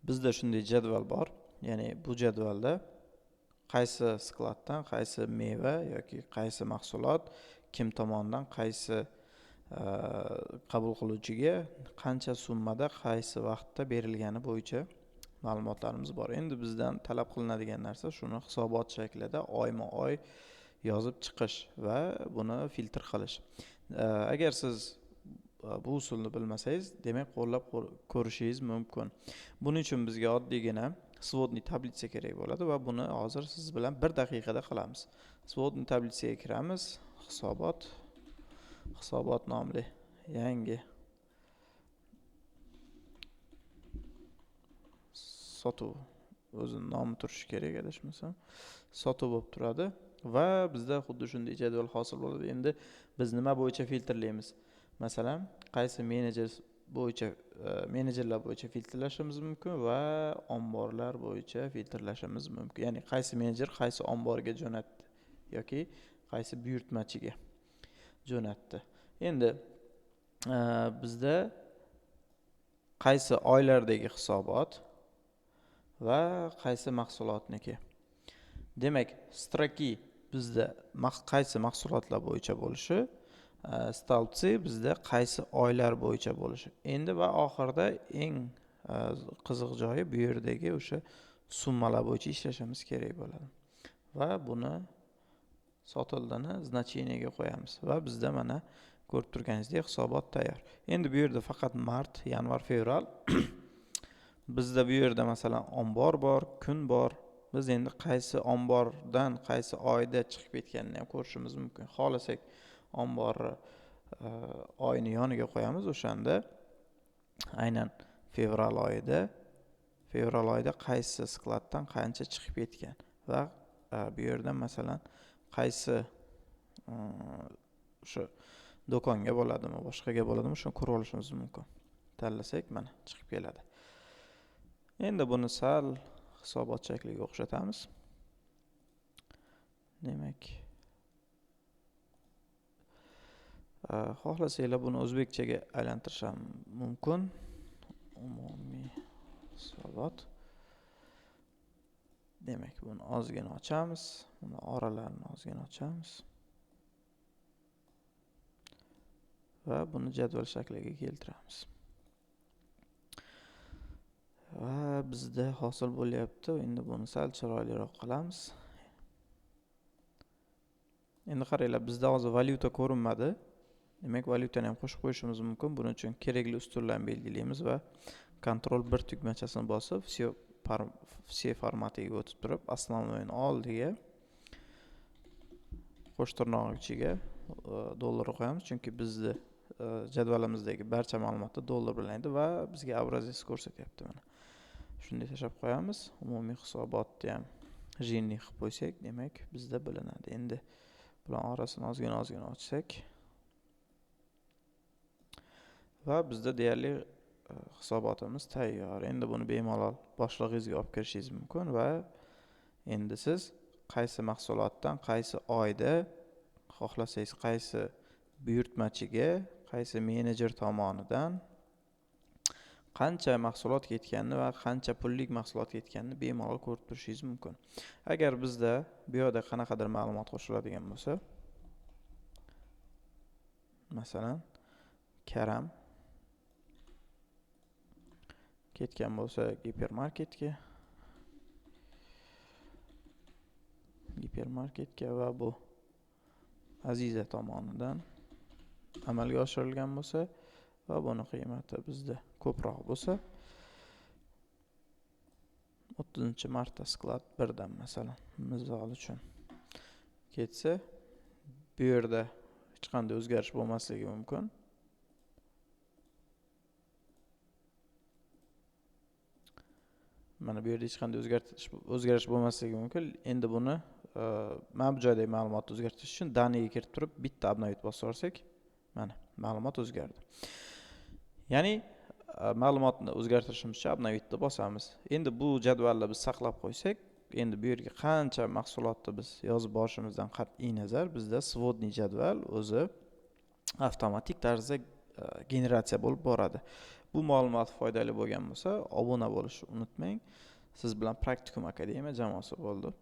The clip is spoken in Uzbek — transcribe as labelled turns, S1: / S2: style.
S1: Bizda shunday jadval bor. Ya'ni bu jadvalda qaysi skladdan qaysi meva yoki qaysi mahsulot kim tomonidan qaysi qabul qiluvchiga qancha summada qaysi vaqtda berilgani bo'yicha ma'lumotlarimiz bor. Endi bizdan talab qilinadigan narsa shuni hisobot shaklida oyma-oy yozib chiqish va buni filtr qilish. Agar siz bu usulni bilmasangiz, demak qo'llab ko'rishingiz mumkin. Buning uchun bizga oddiygina svodniy tablitsa kerak bo'ladi va buni hozir siz bilan 1 daqiqada qilamiz. Svodniy tablitsaga kiramiz. Hisobot nomli yangi sotuv o'zining nomi turishi kerak, adashmasam. Sotuv bo'lib turadi va bizda xuddi shunday jadval hosil bo'ladi. Endi biz nima bo'yicha filtrlaymiz? Masalan, qaysi menejerlar bo'yicha filtrlashimiz mumkin va omborlar bo'yicha filtrlashimiz mumkin. Ya'ni qaysi menejer qaysi omborga jo'natdi yoki qaysi buyurtmachiga jo'natdi. Endi bizda qaysi oylardagi hisobot va qaysi mahsulotniki. Demak, stroki bizda qaysi mahsulotlar bo'yicha bo'lishi, stolpsi bizda qaysi oylar bo'yicha bo'lishi. Endi va oxirida eng qiziq joyi bu yerdagi o'sha summalar bo'yicha ishlashimiz kerak bo'ladi. Va buni sotildini значениyaga qo'yamiz va bizda mana ko'rib turganingizdek hisobot tayyor. Endi bu yerda faqat mart, yanvar, fevral bizda bu yerda masalan ombor bor, kun bor. Biz endi qaysi ombordan qaysi oyda chiqib ketganini ham ko'rishimiz mumkin. Xohlasak omborni oyini yoniga qo'yamiz. O'shanda aynan fevral oyida qaysi skladdan qancha chiqib ketgan va bu yerda masalan qaysi o'sha do'konga bo'ladimi, boshqaga bo'ladimi, shuni ko'rib olishimiz mumkin. Tanlasak mana chiqib keladi. Endi buni sal hisobot shakliga o'xshatamiz. Demak, xohlasanglar buni o'zbekchaga aylantirishim mumkin. Umumiy hisobot. Demak, buni ozgina ochamiz. Buni oralarini ozgina ochamiz. Va buni jadval shakliga keltiramiz. Va bizda hosil bo'lyapti. Endi buni sal chiroyliroq qilamiz. Endi qaranglar, bizda hozir valyuta ko'rinmadi. Demak, valyutani ham qo'shib qo'yishimiz mumkin. Buning uchun kerakli ustunlarni belgilaymiz va Ctrl 1 tugmachasini bosib, все formatiga o'tib turib, основnoyni oldiga qo'sh tirnoq ichiga dollar qo'yamiz, chunki bizda jadvalimizdagi barcha ma'lumotlar dollar bilan edi va bizga obrazец ko'rsatyapti mana. Shunday tashab qo'yamiz. Umumiy hisobotni ham jinni qilib qo'ysak, demak bizda bilinadi. Endi bilan orasini ozgina ochsak va bizda deyarli hisobotimiz tayyor. Endi buni bemalol boshlig'ingizga olib kirishingiz mumkin va endi siz qaysi mahsulotdan qaysi oyda xohlasangiz qaysi buyurtmachiga, qaysi menejer tomonidan qancha mahsulot ketganini va qancha pullik mahsulot ketganini bemalol ko'rib turishingiz mumkin. Agar bizda bu yerda qanaqadir ma'lumot qo'shiladigan bo'lsa, masalan, karam ketgan bo'lsa gipermarketga va bu Aziza tomonidan amalga oshirilgan bo'lsa va buni qiymati bizda ko'proq bo'lsa, 30-martda sklad 1 dan masalan misol uchun ketsa, bu yerda hech qanday o'zgarish bo'lmasligi mumkin. Mana bu yerda hech qanday o'zgarish bo'lmasligi mumkin. Endi buni mana bu joydagi ma'lumotni o'zgartirish uchun daniga kirib turib bitta obnovit bosib yuborsak, mana ma'lumot o'zgardi. Ya'ni ma'lumotni o'zgartirishimiz uchun obnovitni bosamiz. Endi bu jadvalni biz saqlab qo'ysak, endi bu yerga qancha mahsulotni biz yozib borishimizdan qat'iy nazar bizda svodniy jadval o'zi avtomatik tarzda generatsiya bo'lib boradi. Bu ma'lumot foydali bo'lgan bo'lsa, obuna bo'lishni unutmang. Siz bilan Praktikum Akademiya jamoasi bo'ldi.